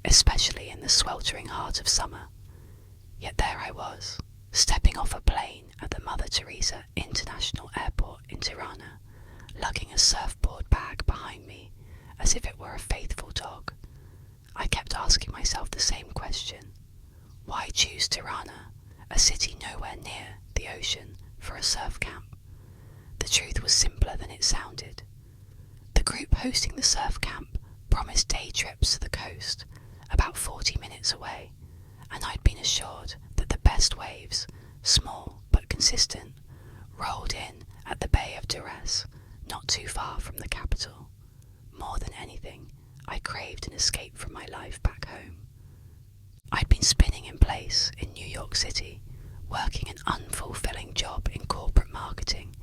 especially in the sweltering heart of summer. Yet there I was, stepping off a plane at the Mother Teresa International Airport in Tirana, lugging a surfboard bag behind me as if it were a faithful dog. I kept asking myself the same question. Why choose Tirana, a city nowhere near the ocean, for a surf camp? The truth was simpler than it sounded. The group hosting the surf camp promised day trips to the coast, about 40 minutes away, and I'd been assured that the best waves, small but consistent, rolled in at the Bay of Duress, not too far from the capital. More than anything, I craved an escape from my life back home. I'd been spinning in place in New York City, working an unfulfilling job in corporate marketing,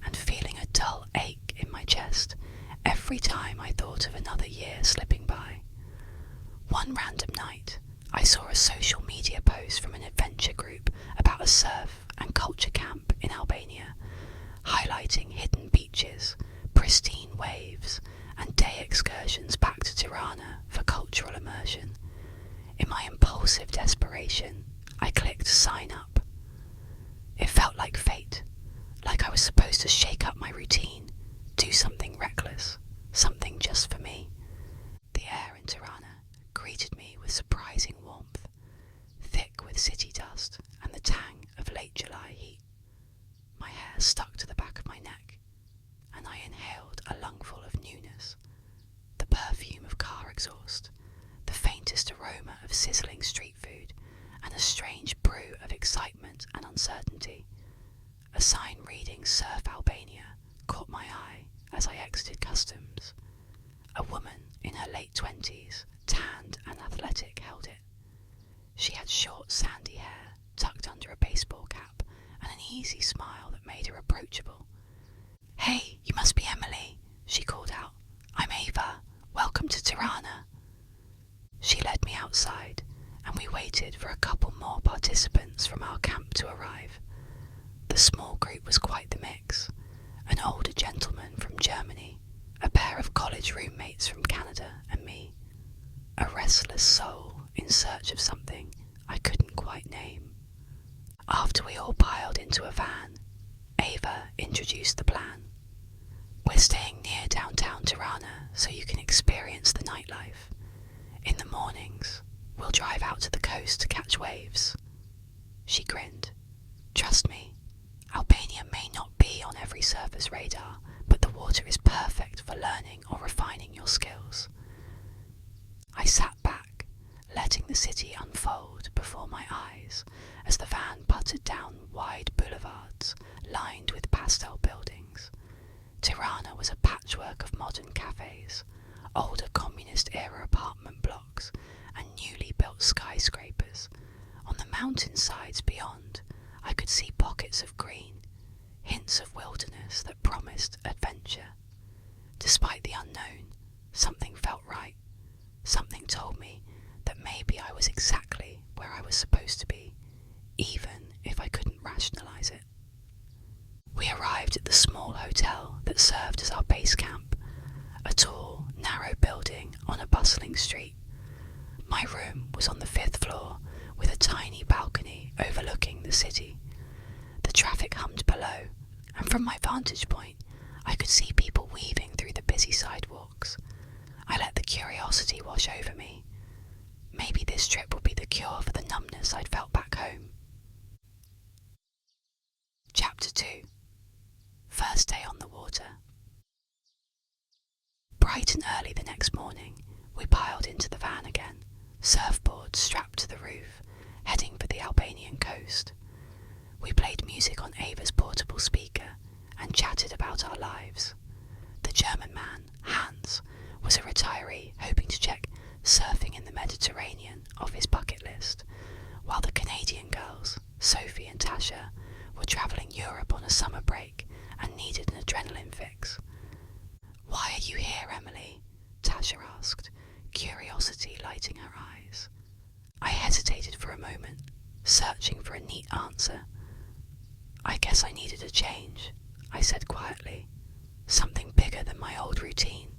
and feeling a dull ache in my chest every time I thought of another year slipping by. One random night, I saw a social media post from an adventure group about a surf and culture camp in Albania, highlighting hidden beaches, pristine waves, and day excursions back to Tirana for cultural immersion. In my impulsive desperation, I clicked sign up. It felt like fate, like I was supposed to shake up my routine, do something reckless, something just for me. The air in Tirana greeted me with surprising warmth, thick with city dust and the tang of late July heat. My hair stuck to the back of my neck, and I inhaled a lungful of newness, the perfume of car exhaust, the faintest aroma of sizzling street food, and a strange brew of excitement and uncertainty. A sign reading Surf Albania caught my eye as I exited customs. A woman in her late 20s, tanned and athletic, held it. She had short sandy hair tucked under a baseball cap and an easy smile that made her approachable. "Hey, you must be Emily," she called out. "I'm Ava. Welcome to Tirana." She led me outside, and we waited for a couple more participants from our camp to arrive. The small group was quite the mix. An older gentleman from Germany, a pair of college roommates from Canada, and me. A restless soul in search of something I couldn't quite name. After we all piled into a van, Ava introduced the plan. "We're staying near downtown Tirana so you can experience the nightlife. In the mornings, we'll drive out to the coast to catch waves." She grinned. "Trust me, Albania may not be on every surfer's radar, but the water is perfect for learning or refining your skills." I sat back, letting the city unfold before my eyes as the van puttered down wide boulevards lined with pastel buildings. Tirana was a patchwork of modern cafes, older communist-era apartment blocks, and newly built skyscrapers. On the mountainsides beyond, I could see pockets of green, hints of wilderness that promised adventure. Despite the unknown, something felt right. Something told me that maybe I was exactly where I was supposed to be, even if I couldn't rationalize it. We arrived at the small hotel that served as our base camp, a tall, narrow building on a bustling street. My room was on the 5th floor, with a tiny balcony overlooking the city. The traffic hummed below, and from my vantage point, I could see people weaving through the busy sidewalks. I let the curiosity wash over me. Maybe this trip would be the cure for the numbness I'd felt back home. Chapter 2. First day on the water. Bright and early the next morning, we piled into the van again, surfboards strapped to the roof, heading for the Albanian coast. We played music on Ava's portable speaker and chatted about our lives. The German man, Hans, was a retiree hoping to check surfing in the Mediterranean off his bucket list, while the Canadian girls, Sophie and Tasha, were travelling Europe on a summer break and needed an adrenaline fix. "Why are you here, Emily?" Tasha asked, curiosity lighting her eyes. I hesitated for a moment, searching for a neat answer. "I guess I needed a change," I said quietly. "Something bigger than my old routine."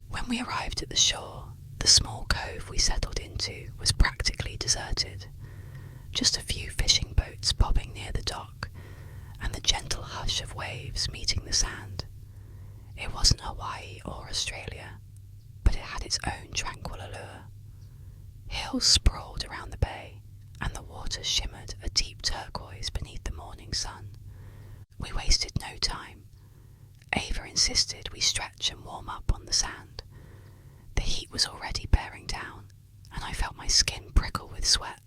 When we arrived at the shore, The small cove we settled into was practically deserted. Just a few fishing boats bobbing near the dock, and the gentle hush of waves meeting the sand. It wasn't Hawaii or Australia, but it had its own tranquil allure. Hills sprawled around the bay, and the water shimmered a deep turquoise beneath the morning sun. We wasted no time. Ava insisted we stretch and warm up on the sand. The heat was already bearing down, and I felt my skin prickle with sweat.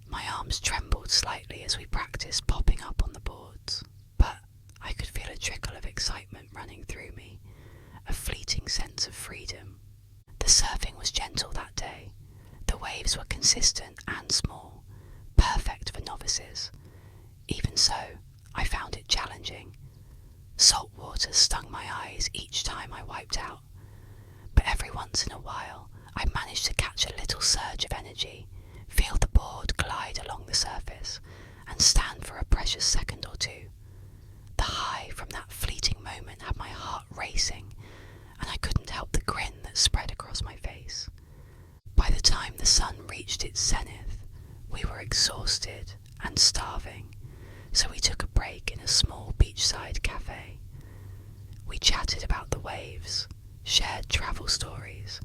My arms trembled slightly as we practiced popping up on the boards, but I could feel a trickle of excitement running through me, a fleeting sense of freedom. The surfing was gentle that day. The waves were consistent and small, perfect for novices. Even so, I found it challenging. Salt water stung my eyes each time I wiped out, but every once in a while I managed to catch a little surge of energy, feel the board glide along the surface, and stand for a precious second or two. The high from that fleeting moment had my heart racing, and I couldn't help the grin that spread across my face. By the time the sun reached its zenith, we were exhausted and starving, so we took a break in a small beachside cafe. We chatted about the waves, shared travel stories,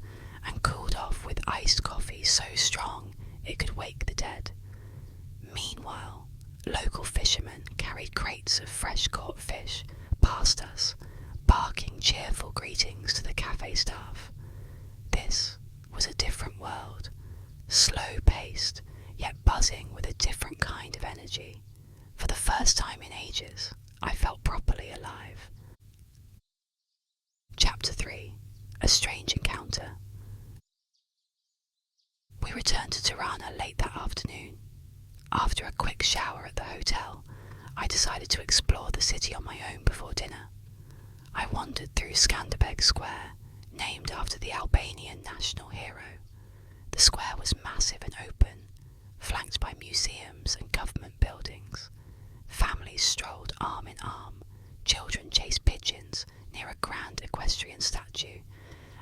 and cooled off with iced coffee so strong it could wake the dead. Meanwhile, local fishermen carried crates of fresh-caught fish past us, barking cheerful greetings to the cafe staff. This was a different world, slow-paced, yet buzzing with a different kind of energy. For the first time in ages, I felt properly alive. Chapter 3. A Strange Encounter. We returned to Tirana late that afternoon. After a quick shower at the hotel, I decided to explore the city on my own before dinner. I wandered through Skanderbeg Square, named after the Albanian national hero. The square was massive and open, flanked by museums and government buildings. Families strolled arm in arm, children chased pigeons near a grand equestrian statue,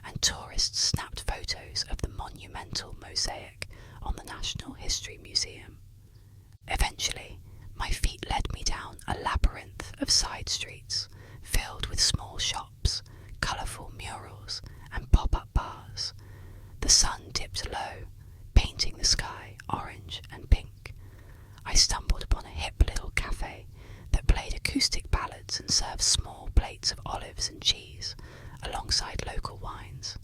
and tourists snapped photos of the monumental mosaic on the National History Museum. Eventually, my feet led me down a labyrinth of side streets, filled with small shops, colourful murals, and pop-up bars. The sun dipped low, painting the sky orange and pink. I stumbled upon a hip little cafe that played acoustic ballads and served small plates of olives and cheese, alongside local wines.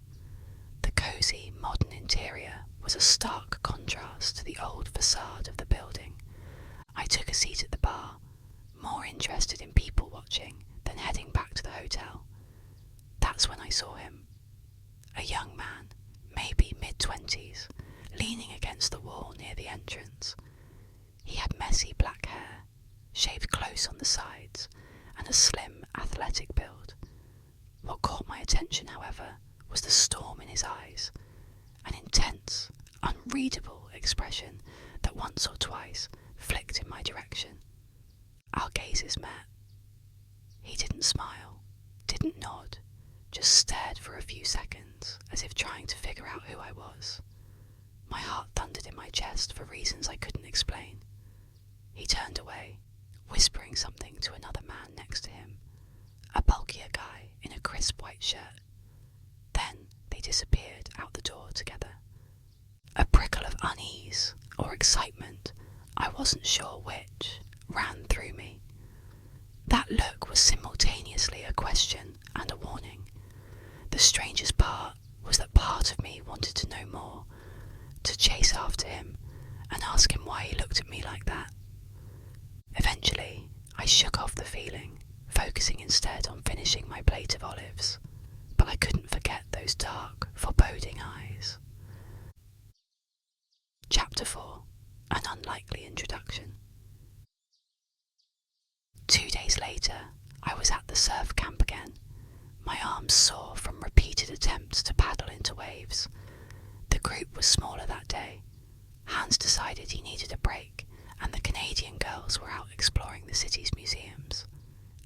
The cosy, modern interior was a stark contrast to the old facade of the building. I took a seat at the bar, more interested in people watching than heading back to the hotel. That's when I saw him. A young man, maybe mid-20s, leaning against the wall near the entrance. He had messy black hair, shaved close on the sides, and a slim, athletic build. What caught my attention, however, was the storm in his eyes, an intense, unreadable expression that once or twice flicked in my direction. Our gazes met. He didn't smile, didn't nod, just stared for a few seconds, as if trying to figure out who I was. My heart thundered in my chest for reasons I couldn't explain. He turned away, whispering something to another man next to him, a bulkier guy in a crisp white shirt. Then they disappeared out the door together. A prickle of unease or excitement, I wasn't sure which, ran through me. That look was simultaneously a question and a warning. The strangest part was that part of me wanted to know more, to chase after him and ask him why he looked at me like that. Eventually, I shook off the feeling, focusing instead on finishing my plate of olives, but I couldn't forget those dark, foreboding eyes. Chapter 4. An Unlikely Introduction. 2 days later, I was at the surf camp again, my arms sore from repeated attempts to paddle into waves. The group was smaller that day. Hans decided he needed a break, and the Canadian girls were out exploring the city's museums.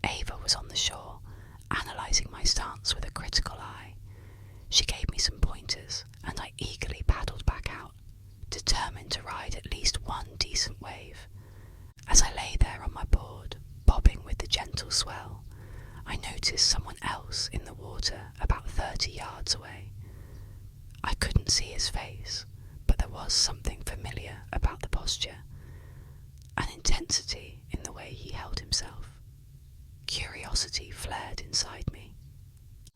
Ava was on the shore, analysing my stance with a critical eye. She gave me some pointers, and swell, I noticed someone else in the water about 30 yards away. I couldn't see his face, but there was something familiar about the posture, an intensity in the way he held himself. Curiosity flared inside me.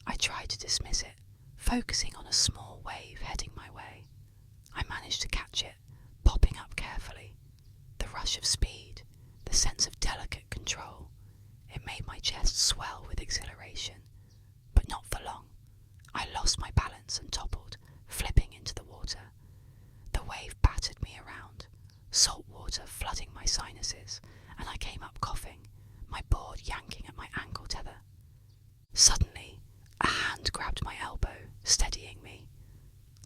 I tried to dismiss it, focusing on a small wave heading my way. I managed to catch it, popping up carefully. The rush of speed, the sense of delicate control, it made my chest swell with exhilaration. But not for long. I lost my balance and toppled, flipping into the water. The wave battered me around, salt water flooding my sinuses, and I came up coughing, my board yanking at my ankle tether. Suddenly, a hand grabbed my elbow, steadying me.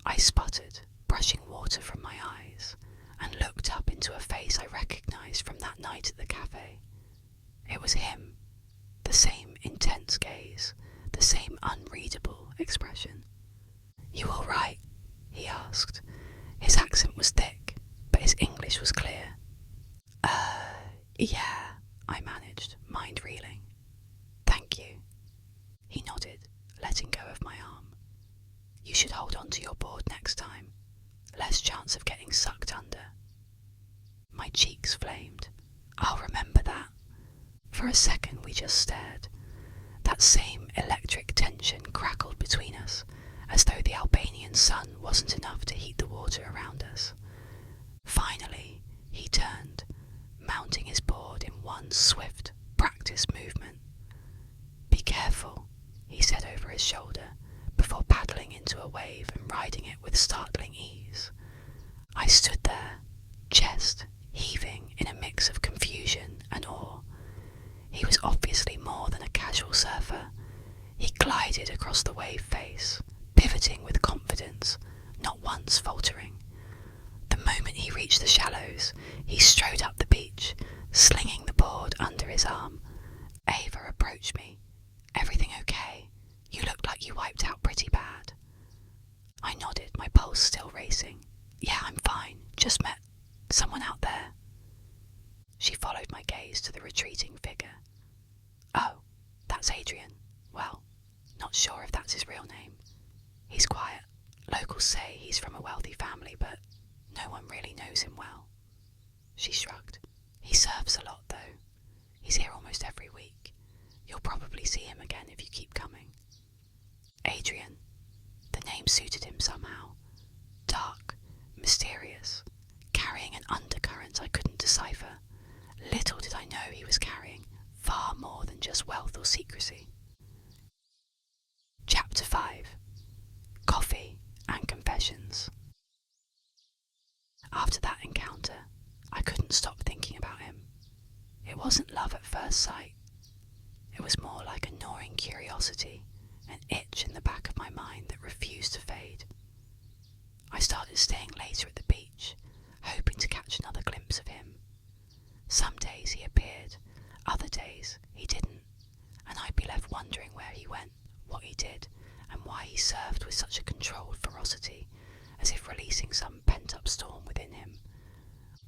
I sputtered, brushing water from my eyes, and looked up into a face I recognized from that night at the cafe. It was him, the same intense gaze, the same unreadable expression. "You all right?" he asked. His accent was thick, but his English was clear. Yeah, I managed, mind reeling. "Thank you." He nodded, letting go of my arm. "You should hold on to your board next time. Less chance of getting sucked under." My cheeks flamed. "I'll remember that." For a second we just stared. That same electric tension crackled between us, as though the Albanian sun wasn't enough to heat the water around us. Finally, he turned, mounting his board in one swift, practiced movement. "Be careful," he said over his shoulder, before paddling into a wave and riding it with startling ease. I stood there, chest heaving in a mix of confusion and awe. He was obviously more than a casual surfer. He glided across the wave face, pivoting with confidence, not once faltering. The moment he reached the shallows, he strode up the beach, slinging the board under his arm. Ava approached me. "Everything okay? You looked like you wiped out pretty bad." I nodded, my pulse still racing. "Yeah, I'm fine. Just met someone out there." She followed my gaze to the retreating figure. "Oh, that's Adrian. Well, not sure if that's his real name. He's quiet. Locals say he's from a wealthy family, but no one really knows him well." She shrugged. "He surfs a lot, though. He's here almost every week. You'll probably see him again if you keep coming." Adrian. The name suited him somehow. Dark, mysterious, carrying an undercurrent I couldn't decipher. Little did I know he was carrying far more than just wealth or secrecy. Chapter 5. Coffee and Confessions. After that encounter, I couldn't stop thinking about him. It wasn't love at first sight. It was more like a gnawing curiosity, an itch in the back of my mind that refused to fade. I started staying later at the beach, hoping to catch another glimpse of him. Some days he appeared, other days he didn't, and I'd be left wondering where he went, what he did, and why he served with such a controlled ferocity, as if releasing some pent-up storm within him.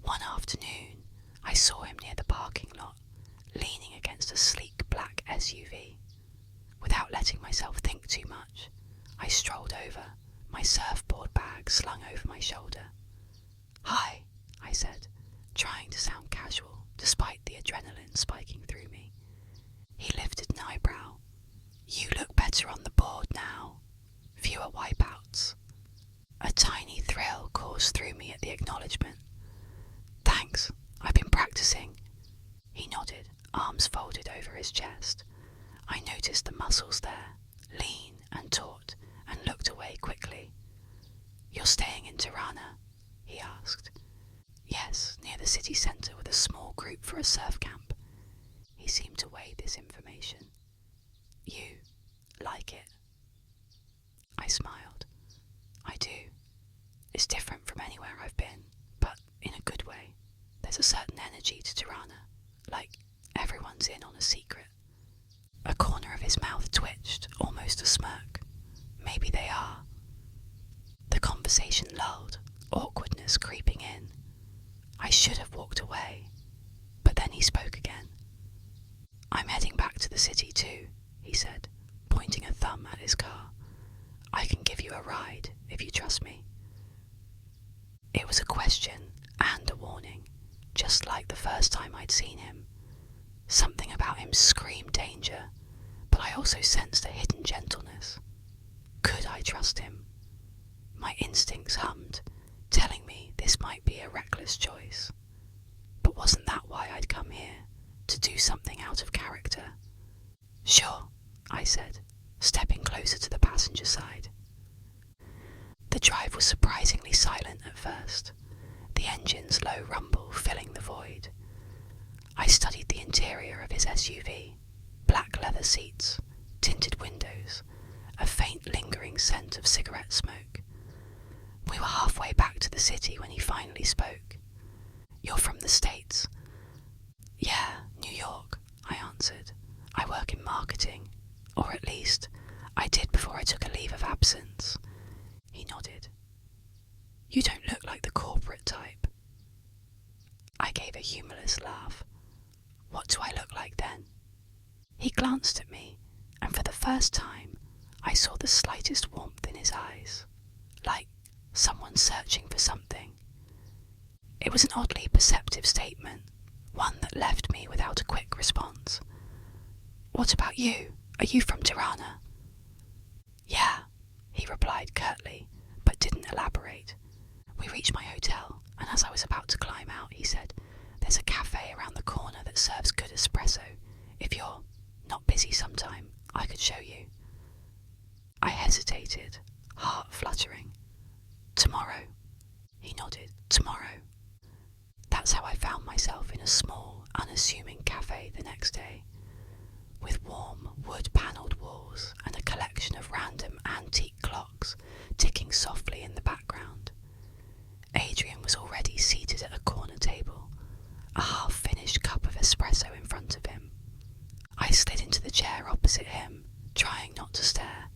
One afternoon, I saw him near the parking lot, leaning against a sleek black SUV. Without letting myself think too much, I strolled over, my surfboard bag slung over my shoulder. "Hi," I said, trying to sound casual despite the adrenaline spiking through me. He lifted an eyebrow. "You look better on the board now. Fewer wipeouts." A tiny thrill coursed through me at the acknowledgement. "Thanks, I've been practicing." He nodded, arms folded over his chest. I noticed the muscles there, lean and taut, and looked away quickly. "You're staying in Tirana?" he asked. "Yes, near the city centre with a small group for a surf camp." He seemed to weigh this information. "You like it?" I smiled. "I do. It's different from anywhere I've been, but in a good way. There's a certain energy to Tirana, like everyone's in on a secret." A corner of his mouth twitched, almost a smirk. "Maybe they are." The conversation lulled, awkwardness creeping in. I should have walked away, but then he spoke again. I'm heading back to the city too, he said, pointing a thumb at his car. I can give you a ride if you trust me. It was a question and a warning, just like the first time I'd seen him. Something about him screamed danger, but I also sensed a hidden gentleness. Could I trust him? My instincts hummed, telling me this might be a reckless choice. But wasn't that why I'd come here? To do something out of character? Sure, I said, stepping closer to the passenger side. The drive was surprisingly silent at first, the engine's low rumble filling the void. I studied the interior of his SUV, black leather seats, tinted windows, a faint lingering scent of cigarette smoke. We were halfway back to the city when he finally spoke. You're from the States? Yeah, New York, I answered. I work in marketing, or at least, I did before I took a leave of absence. He nodded. You don't look like the corporate type. I gave a humorless laugh. What do I look like then? He glanced at me, and for the first time, I saw the slightest warmth in his eyes, like someone searching for something. It was an oddly perceptive statement, one that left me without a quick response. What about you? Are you from Tirana? Yeah, he replied curtly, but didn't elaborate. We reached my hotel, and as I was about to climb out, he said, There's a cafe around the corner that serves good espresso. If you're not busy sometime, I could show you. I hesitated, heart fluttering. Tomorrow, he nodded. Tomorrow. That's how I found myself in a small, unassuming cafe the next day, with warm, wood-panelled walls and a collection of random antique clocks ticking softly in the background. Adrian was already seated at a corner table, a half-finished cup of espresso in front of him. I slid into the chair opposite him, trying not to stare.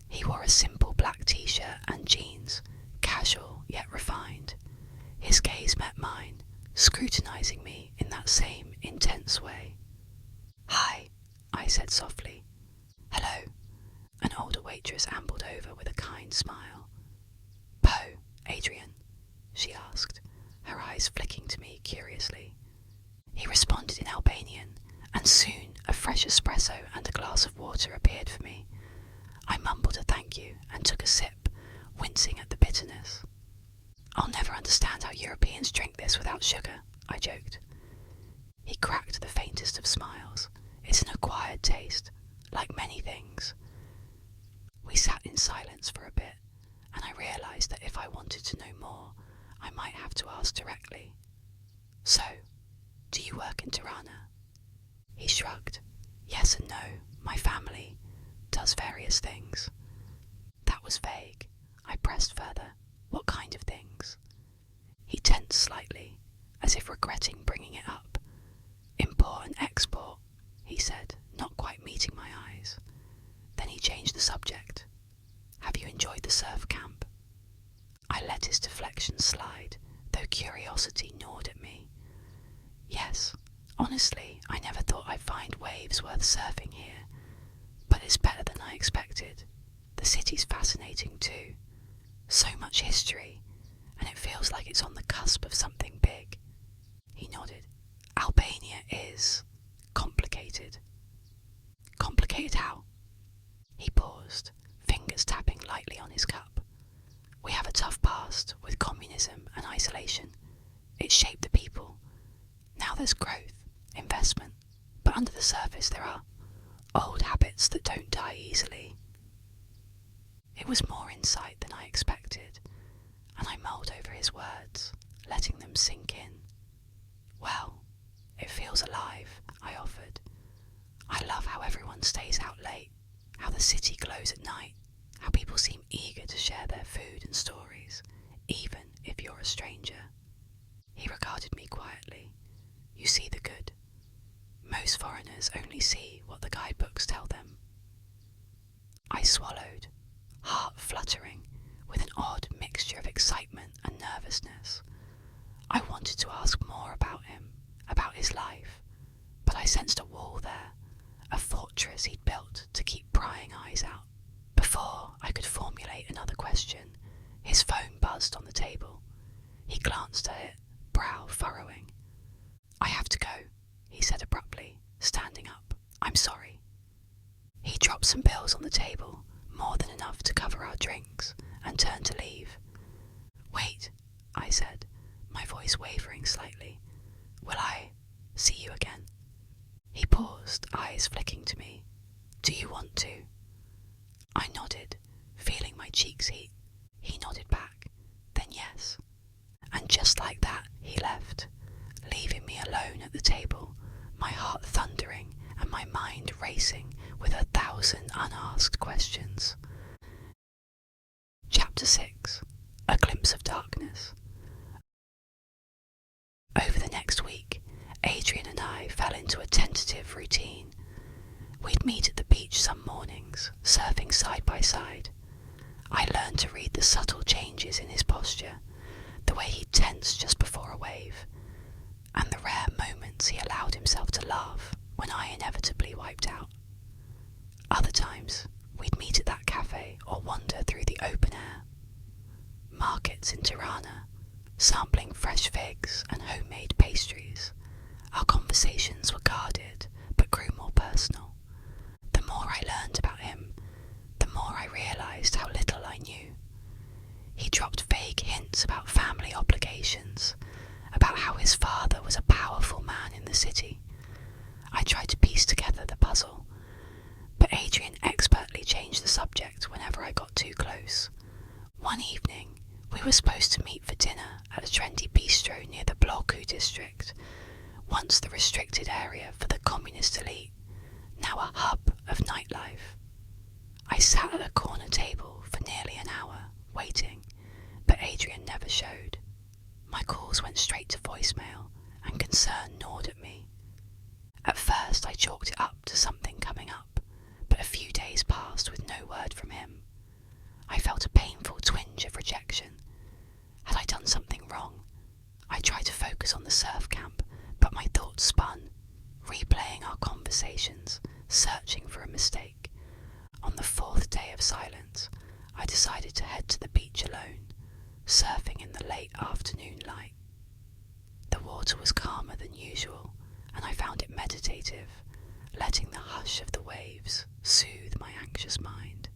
He wore a simple black t-shirt and jeans, casual yet refined. His gaze met mine, scrutinising me in that same intense way. Hi, I said softly. Hello. An older waitress ambled over with a kind smile. Poe, Adrian, she asked, her eyes flicking to me curiously. He responded in Albanian, and soon a fresh espresso and a glass of water appeared for me. I mumbled a thank you and took a sip, wincing at the bitterness. I'll never understand how Europeans drink this without sugar, I joked. He cracked the faintest of smiles. It's an acquired taste, like many things. We sat in silence for a bit, and I realised that if I wanted to know more, I might have to ask directly. So, do you work in Tirana? He shrugged. Yes and no. My family does various things. That was vague. I pressed further. What kind of things? He tensed slightly, as if regretting bringing it up. Import and export, he said, not quite meeting my eyes. Then he changed the subject. Have you enjoyed the surf camp? I let his deflection slide, though curiosity gnawed at me. Yes, honestly, I never thought I'd find waves worth surfing here, but it's better than I expected. The city's fascinating too. So much history, and it feels like it's on the cusp of something big. He nodded. Albania is complicated. Complicated how? He paused, fingers tapping lightly on his cup. We have a tough past with communism and isolation. It shaped the people. Now there's growth, investment, but under the surface there are old habits that don't die easily. It was more insight than I expected, and I mulled over his words, letting them sink in. Well, it feels alive, I offered. I love how everyone stays out late, how the city glows at night, how people seem eager to share their food and stories, even if you're a stranger. He regarded me quietly. You see the good. Most foreigners only see what the guidebooks tell them. I swallowed, heart fluttering, with an odd mixture of excitement and nervousness. I wanted to ask more about him, about his life, but I sensed a wall there. buzzed on the table. He glanced at it, brow furrowing. "I have to go," he said abruptly, standing up. "I'm sorry." He dropped some bills on the table, more than enough to cover our drinks, and turned to leave. "Wait," I said, my voice wavering slightly. "Will I see you again?" He paused, eyes flicking to me. "Do you want to?" I nodded, feeling my cheeks heat. He nodded back, then yes. And just like that, he left, leaving me alone at the table, my heart thundering and my mind racing with 1,000 unasked questions. Chapter 6. A Glimpse of Darkness. Over the next week, Adrian and I fell into a tentative routine. We'd meet at the beach some mornings, surfing side by side. I learned to read the subtle changes in his posture, the way he tensed just before a wave, and the rare moments he allowed himself to laugh when I inevitably wiped out. Other times, we'd meet at that cafe or wander through the open air. Markets in Tirana, sampling fresh figs and homemade pastries. Our conversations were guarded, but grew more personal. The more I learned about him, the more I realised how little I knew. He dropped vague hints about family obligations, about how his father was a powerful man in the city. I tried to piece together the puzzle, but Adrian expertly changed the subject whenever I got too close. One evening, we were supposed to meet for dinner at a trendy bistro near the Bloku district, once the restricted area for the communist elite, now a hub of nightlife. I sat at a corner table for nearly an hour, waiting, but Adrian never showed. My calls went straight to voicemail, and concern gnawed at me. At first I chalked it up to something coming up, but a few days passed with no word from him. I felt a painful twinge of rejection. Had I done something wrong? I tried to focus on the surf camp, but my thoughts spun, replaying our conversations, searching for a mistake. On the 4th day of silence, I decided to head to the beach alone, surfing in the late afternoon light. The water was calmer than usual, and I found it meditative, letting the hush of the waves soothe my anxious mind.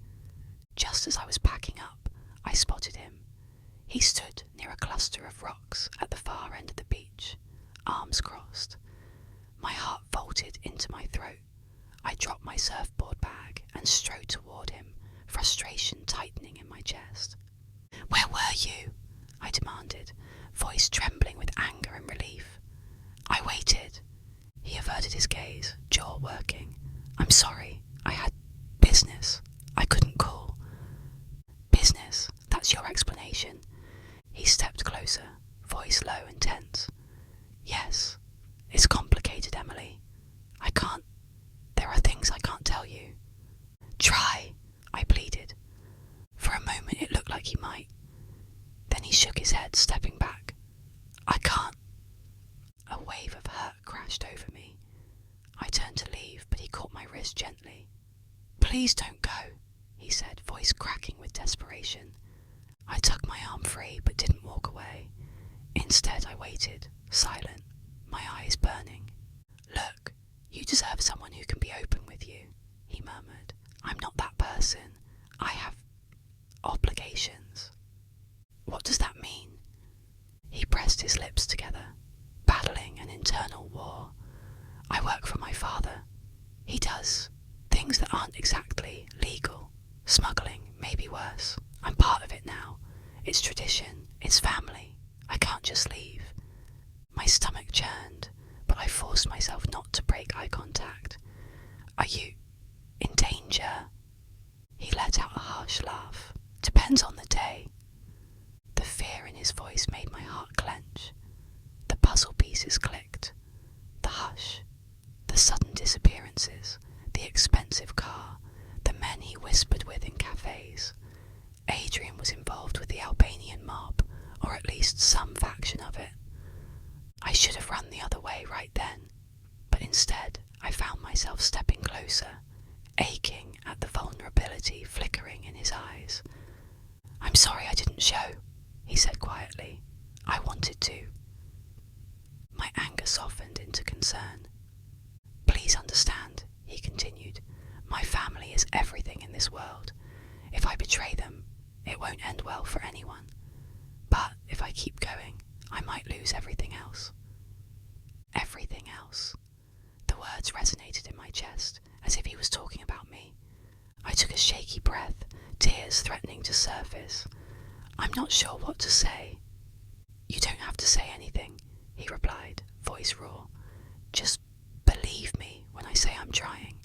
Just as I was packing up, I spotted him. He stood near a cluster of rocks at the far end of the beach, arms crossed. My heart vaulted into my throat. I dropped my surfboard bag and strode toward him, frustration tightening in my chest. "Where were you?" I demanded, voice trembling with anger and relief. "I waited." He averted his gaze, jaw working. "I'm sorry. I had business. I couldn't call." "Business? That's your explanation?" He stepped closer, voice low and tense. "Yes. It's complicated, Emily. There are things I can't tell you." "Try," I pleaded. For a moment it looked like he might. Then he shook his head, stepping back. "I can't." A wave of hurt crashed over me. I turned to leave, but he caught my wrist gently. "Please don't go," he said, voice cracking with desperation. I tugged my arm free, but didn't walk away. Instead I waited, silent, my eyes burning. "Look, you deserve someone who can be open with you," he murmured. "I'm not that person. I have obligations." "What does that mean?" He pressed his lips together, battling an internal war. "I work for my father. He does things that aren't exactly legal. Smuggling, maybe worse. I'm part of it now. It's tradition. It's family. I can't just leave." My stomach churned, but I forced myself not to break eye contact. "Are you in danger?" He let out a harsh laugh. "Depends on the day." The fear in his voice made my heart clench. The puzzle pieces clicked. The hush, the sudden disappearances, the expensive car, the men he whispered with in cafes. Adrian was involved with the Albanian mob, or at least some faction of it. I should have run the other way right then, but instead I found myself stepping closer, aching at the vulnerability flickering in his eyes. "I'm sorry I didn't show," he wanted to. My anger softened into concern. Please understand, he continued, my family is everything in this world. If I betray them, it won't end well for anyone. But if I keep going, I might lose everything else. Everything else. The words resonated in my chest, as if he was talking about me. I took a shaky breath, tears threatening to surface. I'm not sure what to say. You don't have to say anything, he replied, voice raw. Just believe me when I say I'm trying.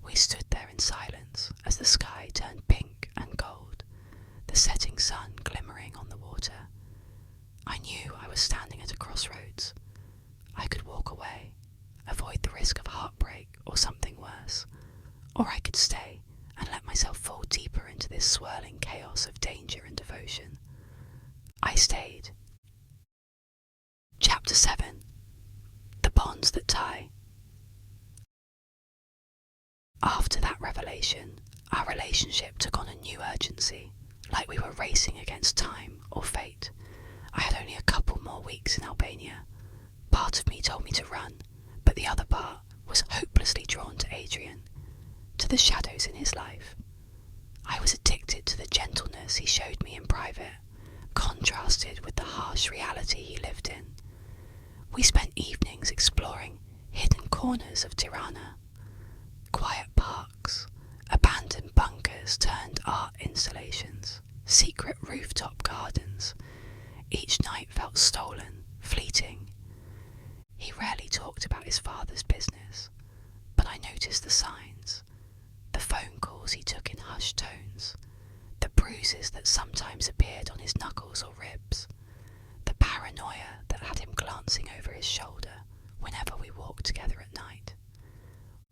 We stood there in silence as the sky turned pink and gold, the setting sun glimmering on the water. I knew I was standing at a crossroads. I could walk away, avoid the risk of heartbreak or something worse, or I could stay and let myself fall deeper into this swirling chaos of danger and devotion. I stayed. Chapter 7. The Bonds That Tie. After that revelation, our relationship took on a new urgency, like we were racing against time or fate. I had only a couple more weeks in Albania. Part of me told me to run, but the other part was hopelessly drawn to Adrian, to the shadows in his life. I was addicted to the gentleness he showed me in private, contrasted with the harsh reality he lived in. We spent evenings exploring hidden corners of Tirana, quiet parks, abandoned bunkers turned art installations, secret rooftop gardens. Each night felt stolen, fleeting. He rarely talked about his father's business, but I noticed the signs, the phone calls he took in hushed tones, the bruises that sometimes appeared on his knuckles or ribs, the paranoia that had him glancing over his shoulder whenever we walked together at night.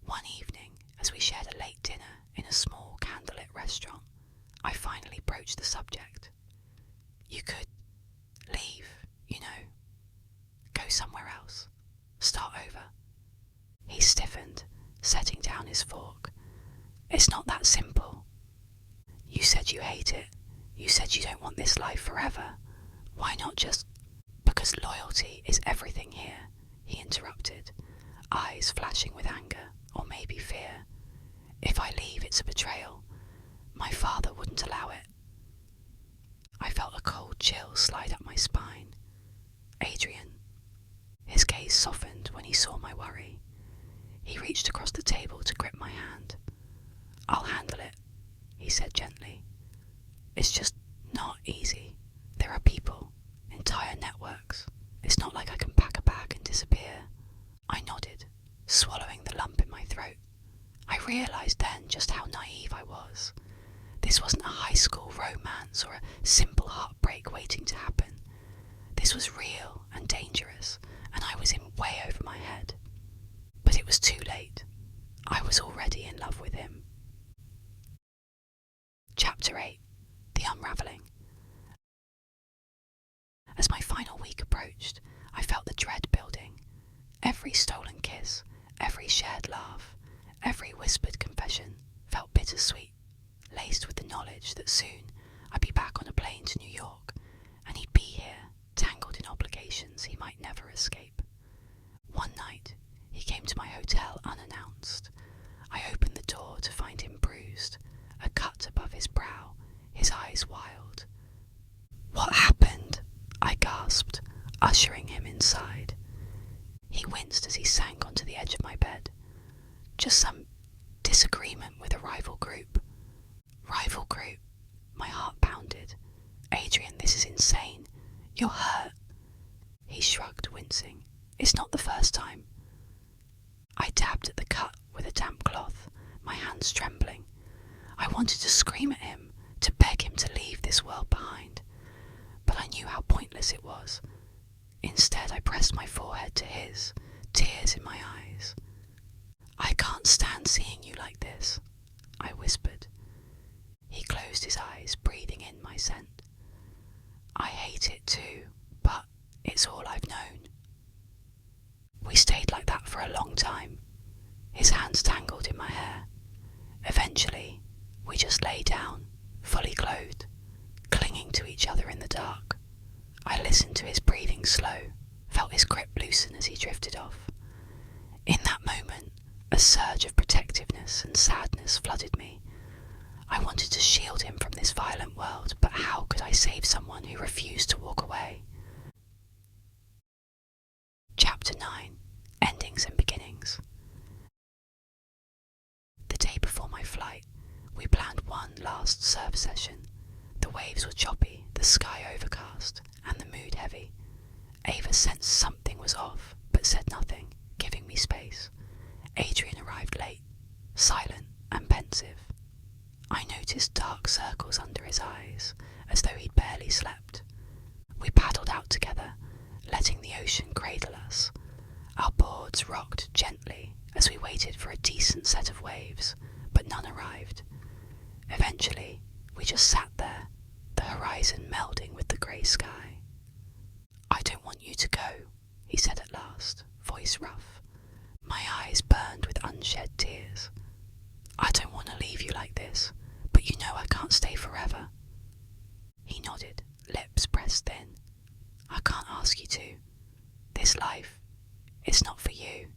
One evening, as we shared a late dinner in a small candlelit restaurant, I finally broached the subject. You could leave, go somewhere else, start over. He stiffened, setting down his fork. It's not that simple. You said you hate it. You said you don't want this life forever. Why not just... Because loyalty is everything here, he interrupted, eyes flashing with anger, or maybe fear. If I leave, it's a betrayal. My father wouldn't allow it. I felt a cold chill slide up my spine. Adrian. His gaze softened when he saw my worry. He reached across the table to grip my hand. I'll handle it, he said gently. It's just not easy. There are people, entire networks. It's not like I can pack a bag and disappear. I nodded, swallowing the lump in my throat. I realised then just how naive I was. This wasn't a high school romance or a simple heartbreak waiting to happen. This was real and dangerous, and I was in way over my head. But it was too late. I was already in love with him. Chapter 8. The Unravelling. As my final week approached, I felt the dread building. Every stolen kiss, every shared laugh, every whispered confession felt bittersweet, laced with the knowledge that soon I'd be back on a plane to New York, and he'd be here, tangled in obligations he might never escape. One night, he came to my hotel unannounced. I opened the door to find him bruised, a cut above his brow, his eyes wild. What happened? I gasped, ushering him inside. He winced as he sank onto the edge of my bed. Just some disagreement with a rival group. Rival group? My heart pounded. Adrian, this is insane. You're hurt. He shrugged, wincing. It's not the first time. I dabbed at the cut with a damp cloth, my hands trembling. I wanted to scream at him, to beg him to leave this world behind. But I knew how pointless it was. Instead, I pressed my forehead to his, tears in my eyes. I can't stand seeing you like this, I whispered. He closed his eyes, breathing in my scent. I hate it too, but it's all I've known. We stayed like that for a long time, his hands tangled in my hair. Eventually, we just lay down, fully clothed, clinging to each other in the dark. I listened to his breathing slow, felt his grip loosen as he drifted off. In that moment, a surge of protectiveness and sadness flooded me. I wanted to shield him from this violent world, but how could I save someone who refused to walk away? Chapter 9. Endings and Beginnings. The day before my flight, we planned one last surf session. The waves were choppy, the sky overcast, and the mood heavy. Ava sensed something was off, but said nothing, giving me space. Adrian arrived late, silent and pensive. I noticed dark circles under his eyes, as though he'd barely slept. We paddled out together, letting the ocean cradle us. Our boards rocked gently as we waited for a decent set of waves, but none arrived. Eventually, we just sat there, the horizon melding with the grey sky. "I don't want you to go," he said at last, voice rough. My eyes burned with unshed tears. "I don't want to leave you like this, but you know I can't stay forever." He nodded, lips pressed thin. "I can't ask you to. This life, it's not for you,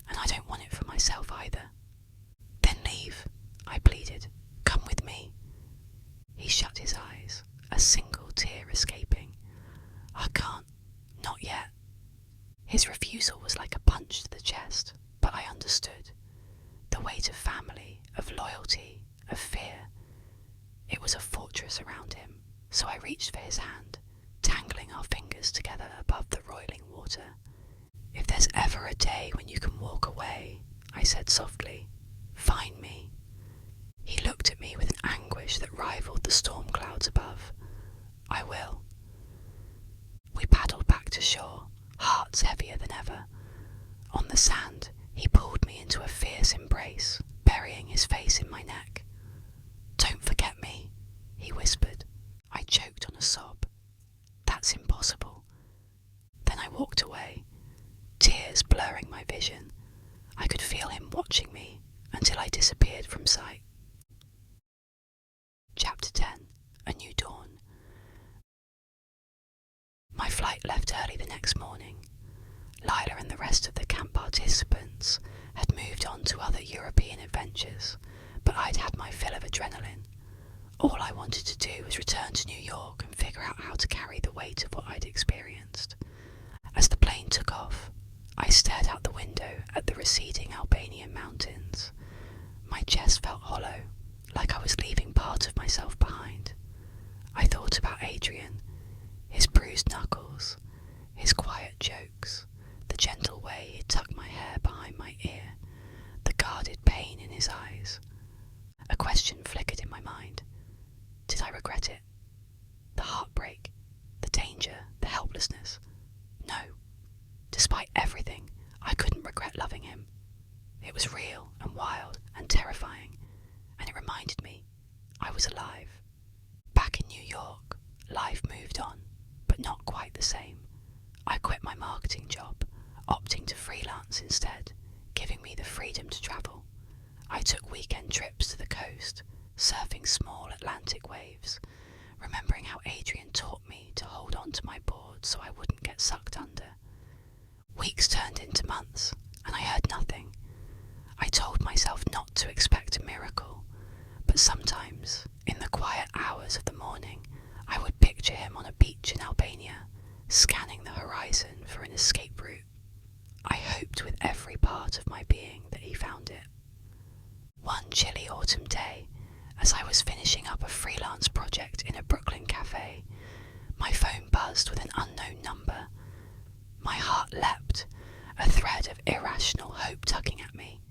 and I don't want it for myself either." "Then leave," I pleaded. "Come with me." He shut his eyes, a single tear escaping. "I can't, not yet." His refusal was like a punch to the chest, but I understood. The weight of family, of loyalty, of fear. It was a fortress around him, so I reached for his hand, tangling our fingers together above the roiling water. "If there's ever a day when you can walk away," I said softly, "find me." He looked at me with an anguish that rivaled the storm clouds above. "I will." We paddled back to shore, hearts heavier than ever. On the sand, he pulled me into a fierce embrace, burying his face in my neck. "Don't forget me," he whispered. I choked on a sob. "That's impossible." Then I walked away, tears blurring my vision. I could feel him watching me until I disappeared from sight. Chapter 10. A New Dawn. My flight left early the next morning. Lila and the rest of the camp participants had moved on to other European adventures, but I'd had my fill of adrenaline. All I wanted to do was return to New York and figure out how to carry the weight of what I'd experienced. As the plane took off, I stared out the window at the receding Albanian mountains. My chest felt hollow, like I was leaving part of myself behind. I thought about Adrian, his bruised knuckles, his quiet jokes, the gentle way he'd tuck my hair behind my ear, the guarded pain in his eyes. A question flickered in my mind. Did I regret it? The heartbreak, the danger, the helplessness? No. Despite everything, I couldn't regret loving him. It was real and wild and terrifying, and it reminded me I was alive. Back in New York, life moved on, but not quite the same. I quit my marketing job, opting to freelance instead, giving me the freedom to travel. I took weekend trips to the coast, surfing small Atlantic waves, remembering how Adrian taught me to hold on to my board so I wouldn't get sucked under. Weeks turned into months, and I heard nothing. I told myself not to expect a miracle, but sometimes, in the quiet hours of the morning, I would picture him on a beach in Albania, scanning the horizon for an escape route. I hoped with every part of my being that he found it. One chilly autumn day, as I was finishing up a freelance project in a Brooklyn cafe, my phone buzzed with an unknown number. My heart leapt, a thread of irrational hope tugging at me.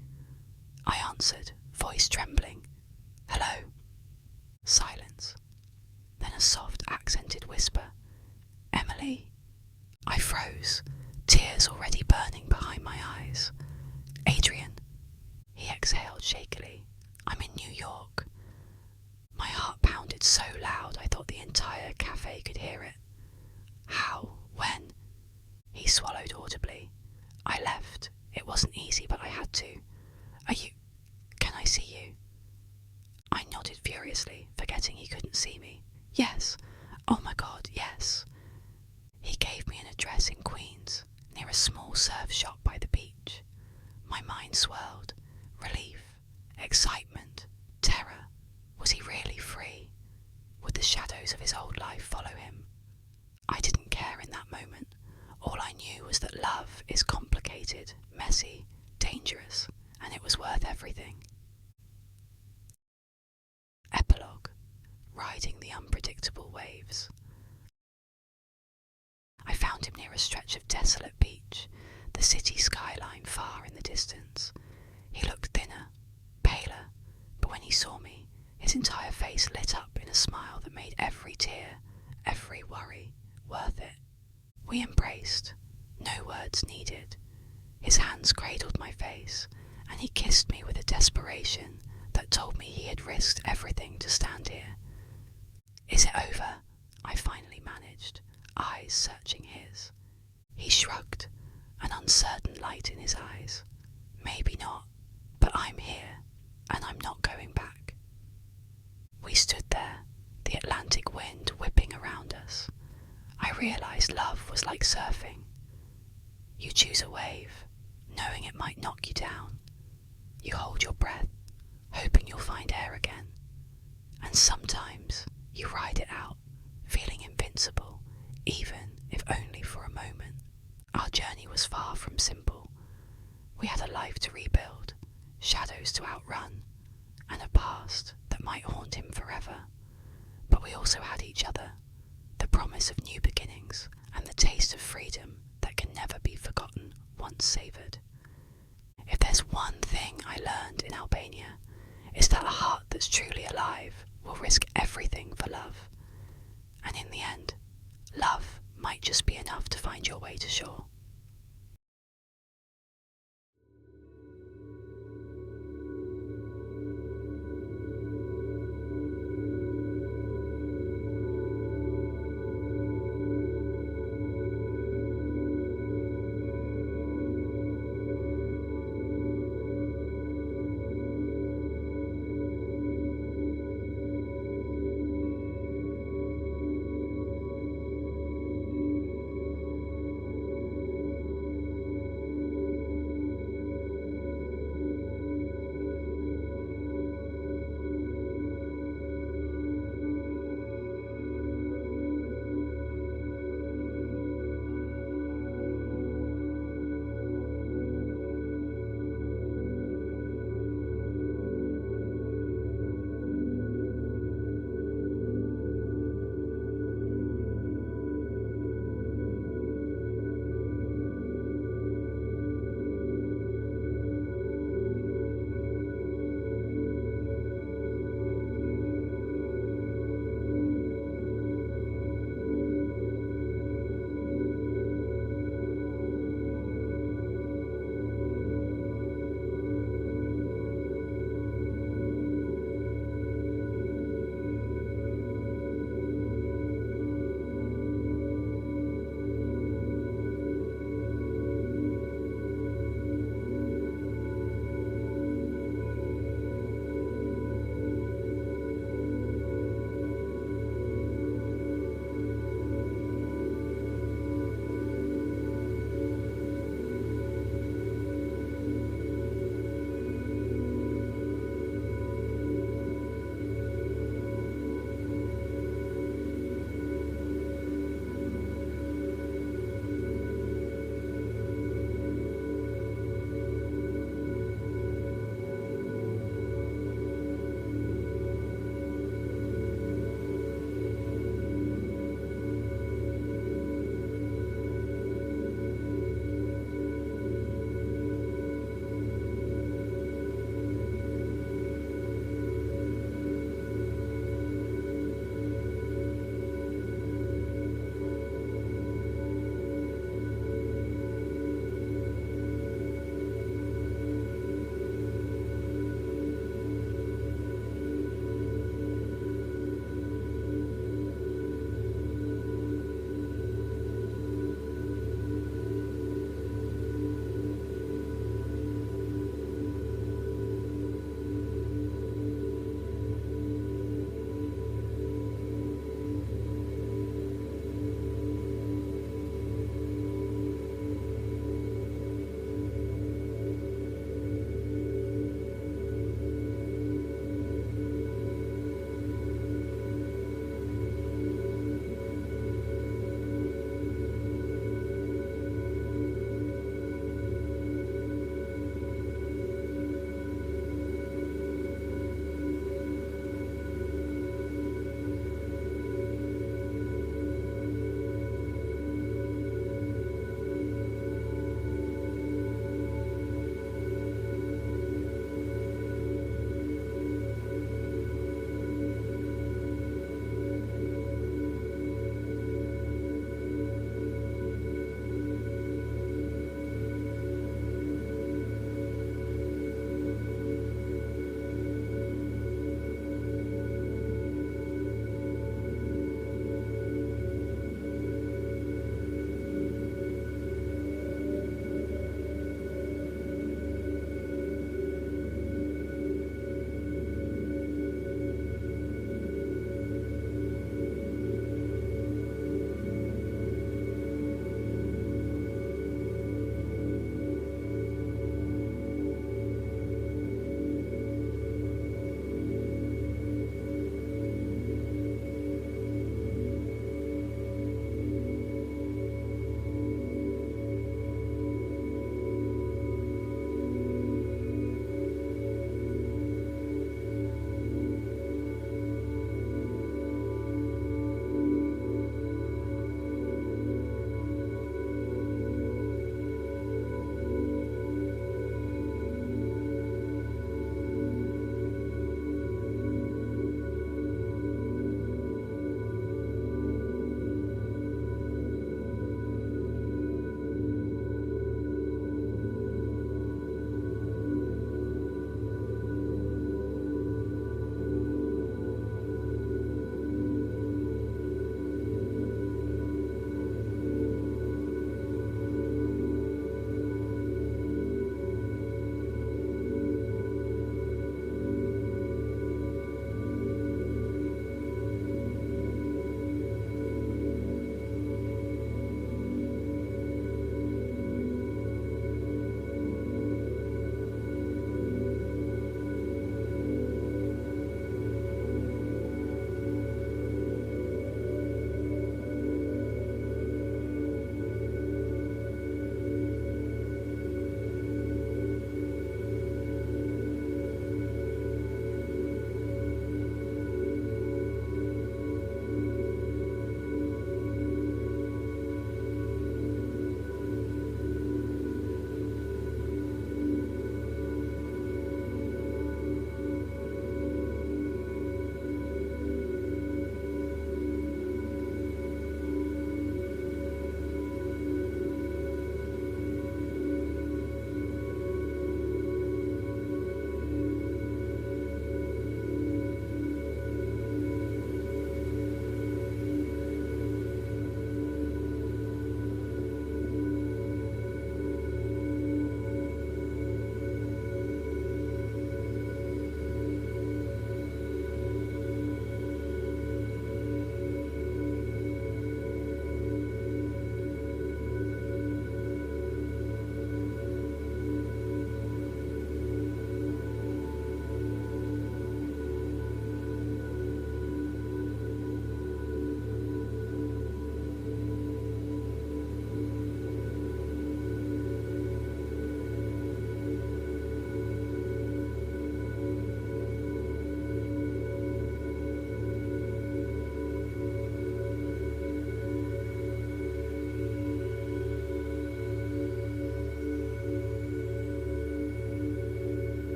I answered, voice trembling. "Hello." Silence. Then a soft accented whisper. "Emily." I froze, tears already burning behind my eyes. "Adrian." He exhaled shakily. "I'm in New York." My heart pounded so loud I thought the entire cafe could hear it. "How? When?" He swallowed audibly. "I left. It wasn't easy, but I had to." Can I see you?" was that love is complicated, messy, dangerous, and it was worth everything. Epilogue: riding the unpredictable waves. I found him near a stretch of desolate beach, the city skyline far in the distance. He looked thinner, paler, but when he saw me, his entire face lit up in a smile that made every tear, every worry, worth it. We embraced, no words needed. His hands cradled my face, and he kissed me with a desperation that told me he had risked everything to stand here. "Is it over?" I finally managed, eyes searching his. He shrugged, an uncertain light in his eyes. "Maybe not, but I'm here, and I'm not going back." We stood there, the Atlantic wind whipping around us. I realised love was like surfing. You choose a wave, knowing it might knock you down. You hold your breath, hoping you'll find air again. And sometimes you ride it out, feeling invincible, even if only for a moment. Our journey was far from simple. We had a life to rebuild, shadows to outrun, and a past that might haunt him forever. But we also had each other, the promise of new beginnings, and the taste of freedom that can never be forgotten once savoured. If there's one thing I learned in Albania, it's that a heart that's truly alive will risk everything for love. And in the end, love might just be enough to find your way to shore.